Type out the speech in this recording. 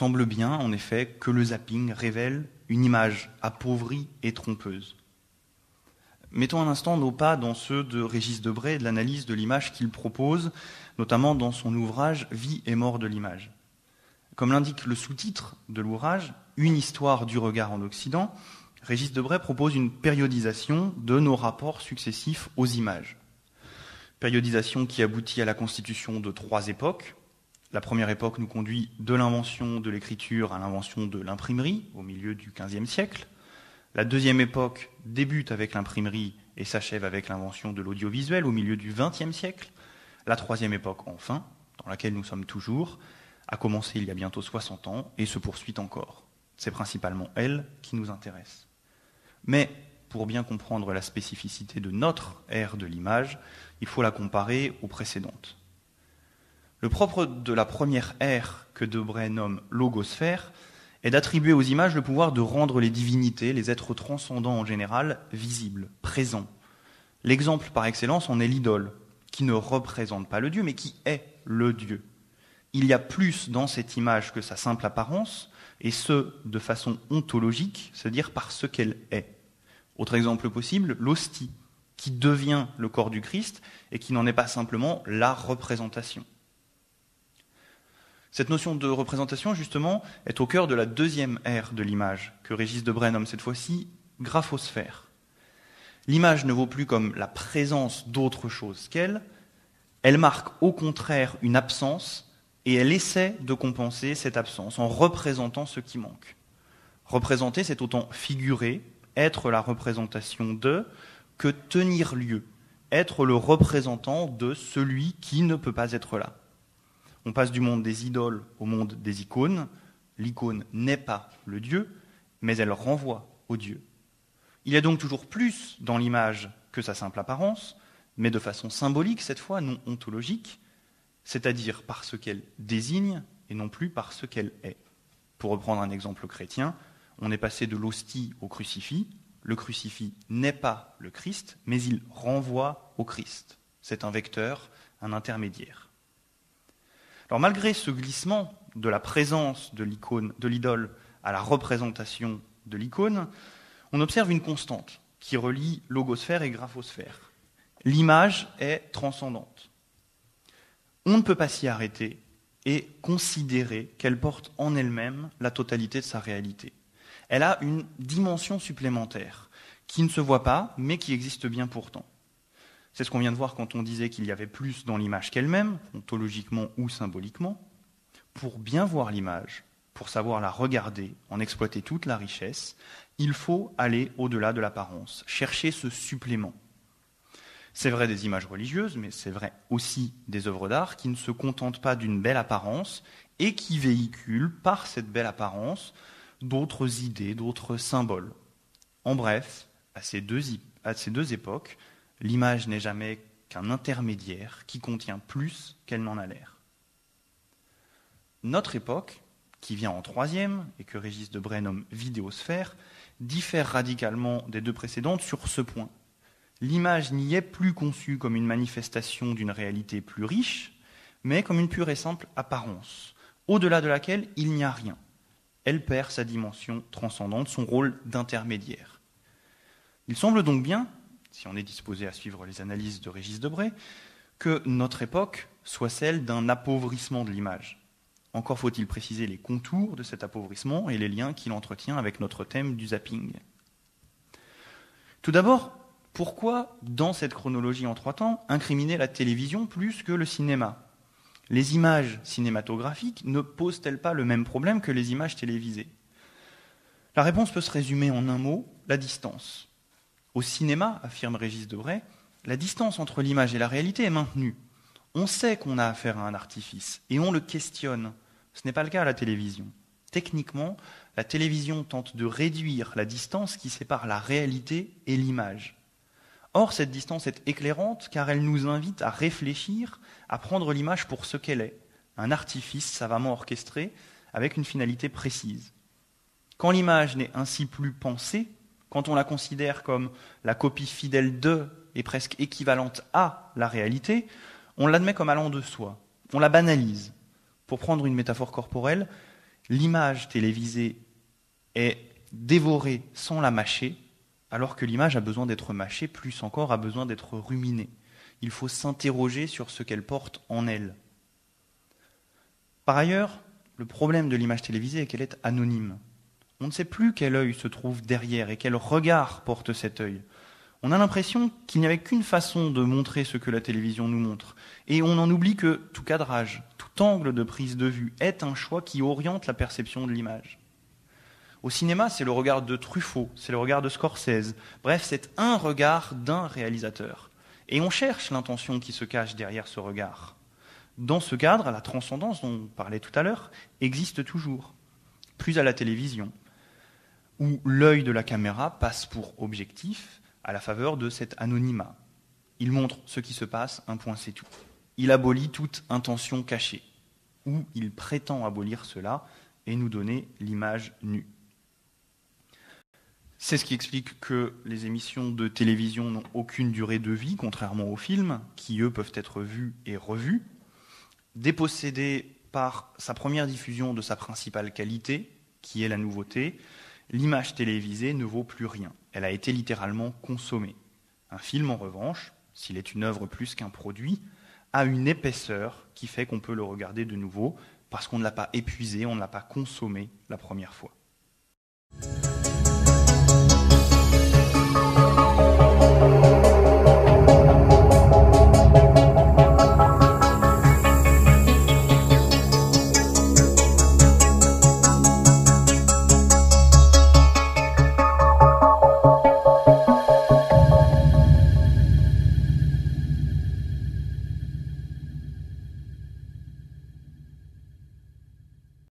semble bien, en effet, que le zapping révèle une image appauvrie et trompeuse. Mettons un instant nos pas dans ceux de Régis Debray et de l'analyse de l'image qu'il propose, notamment dans son ouvrage « Vie et mort de l'image ». Comme l'indique le sous-titre de l'ouvrage, « Une histoire du regard en Occident », Régis Debray propose une périodisation de nos rapports successifs aux images. Périodisation qui aboutit à la constitution de 3 époques. La première époque nous conduit de l'invention de l'écriture à l'invention de l'imprimerie, au milieu du XVe siècle. La deuxième époque débute avec l'imprimerie et s'achève avec l'invention de l'audiovisuel, au milieu du XXe siècle. La troisième époque, enfin, dans laquelle nous sommes toujours, a commencé il y a bientôt 60 ans et se poursuit encore. C'est principalement elle qui nous intéresse. Mais pour bien comprendre la spécificité de notre ère de l'image, il faut la comparer aux précédentes. Le propre de la première ère que Debray nomme logosphère est d'attribuer aux images le pouvoir de rendre les divinités, les êtres transcendants en général, visibles, présents. L'exemple par excellence en est l'idole, qui ne représente pas le Dieu, mais qui est le Dieu. Il y a plus dans cette image que sa simple apparence, et ce, de façon ontologique, c'est-à-dire par ce qu'elle est. Autre exemple possible, l'hostie, qui devient le corps du Christ et qui n'en est pas simplement la représentation. Cette notion de représentation, justement, est au cœur de la deuxième ère de l'image, que Régis Debray nomme cette fois-ci graphosphère. L'image ne vaut plus comme la présence d'autre chose qu'elle, elle marque au contraire une absence et elle essaie de compenser cette absence en représentant ce qui manque. Représenter, c'est autant figurer, être la représentation de, que tenir lieu, être le représentant de celui qui ne peut pas être là. On passe du monde des idoles au monde des icônes. L'icône n'est pas le Dieu, mais elle renvoie au Dieu. Il y a donc toujours plus dans l'image que sa simple apparence, mais de façon symbolique cette fois, non ontologique, c'est-à-dire par ce qu'elle désigne et non plus par ce qu'elle est. Pour reprendre un exemple chrétien, on est passé de l'hostie au crucifix. Le crucifix n'est pas le Christ, mais il renvoie au Christ. C'est un vecteur, un intermédiaire. Alors malgré ce glissement de la présence de l'idole à la représentation de l'icône, on observe une constante qui relie logosphère et graphosphère. L'image est transcendante. On ne peut pas s'y arrêter et considérer qu'elle porte en elle-même la totalité de sa réalité. Elle a une dimension supplémentaire qui ne se voit pas, mais qui existe bien pourtant. C'est ce qu'on vient de voir quand on disait qu'il y avait plus dans l'image qu'elle-même, ontologiquement ou symboliquement. Pour bien voir l'image, pour savoir la regarder, en exploiter toute la richesse, il faut aller au-delà de l'apparence, chercher ce supplément. C'est vrai des images religieuses, mais c'est vrai aussi des œuvres d'art qui ne se contentent pas d'une belle apparence et qui véhiculent par cette belle apparence d'autres idées, d'autres symboles. En bref, à ces deux époques, l'image n'est jamais qu'un intermédiaire qui contient plus qu'elle n'en a l'air. Notre époque, qui vient en troisième, et que Régis Debray nomme vidéosphère, diffère radicalement des deux précédentes sur ce point. L'image n'y est plus conçue comme une manifestation d'une réalité plus riche, mais comme une pure et simple apparence, au-delà de laquelle il n'y a rien. Elle perd sa dimension transcendante, son rôle d'intermédiaire. Il semble donc bien, si on est disposé à suivre les analyses de Régis Debray, que notre époque soit celle d'un appauvrissement de l'image. Encore faut-il préciser les contours de cet appauvrissement et les liens qu'il entretient avec notre thème du zapping. Tout d'abord, pourquoi, dans cette chronologie en 3 temps, incriminer la télévision plus que le cinéma ? Les images cinématographiques ne posent-elles pas le même problème que les images télévisées ? La réponse peut se résumer en un mot, la distance. Au cinéma, affirme Régis Debray, la distance entre l'image et la réalité est maintenue. On sait qu'on a affaire à un artifice et on le questionne. Ce n'est pas le cas à la télévision. Techniquement, la télévision tente de réduire la distance qui sépare la réalité et l'image. Or, cette distance est éclairante car elle nous invite à réfléchir, à prendre l'image pour ce qu'elle est, un artifice savamment orchestré avec une finalité précise. Quand l'image n'est ainsi plus pensée, quand on la considère comme la copie fidèle de et presque équivalente à la réalité, on l'admet comme allant de soi, on la banalise. Pour prendre une métaphore corporelle, L'image télévisée est dévorée sans la mâcher, alors que l'image a besoin d'être mâchée, plus encore a besoin d'être ruminée. Il faut s'interroger sur ce qu'elle porte en elle. Par ailleurs, le problème de l'image télévisée est qu'elle est anonyme. On ne sait plus quel œil se trouve derrière et quel regard porte cet œil. On a l'impression qu'il n'y avait qu'une façon de montrer ce que la télévision nous montre. Et on en oublie que tout cadrage, tout angle de prise de vue est un choix qui oriente la perception de l'image. Au cinéma, c'est le regard de Truffaut, c'est le regard de Scorsese. Bref, c'est un regard d'un réalisateur. Et on cherche l'intention qui se cache derrière ce regard. Dans ce cadre, la transcendance dont on parlait tout à l'heure existe toujours. Plus à la télévision, où l'œil de la caméra passe pour objectif à la faveur de cet anonymat. Il montre ce qui se passe, un point c'est tout. Il abolit toute intention cachée, ou il prétend abolir cela et nous donner l'image nue. C'est ce qui explique que les émissions de télévision n'ont aucune durée de vie, contrairement aux films, qui eux peuvent être vus et revus. Dépossédés par sa première diffusion de sa principale qualité, qui est la nouveauté, l'image télévisée ne vaut plus rien. Elle a été littéralement consommée. Un film, en revanche, s'il est une œuvre plus qu'un produit, a une épaisseur qui fait qu'on peut le regarder de nouveau, parce qu'on ne l'a pas épuisé, on ne l'a pas consommé la première fois.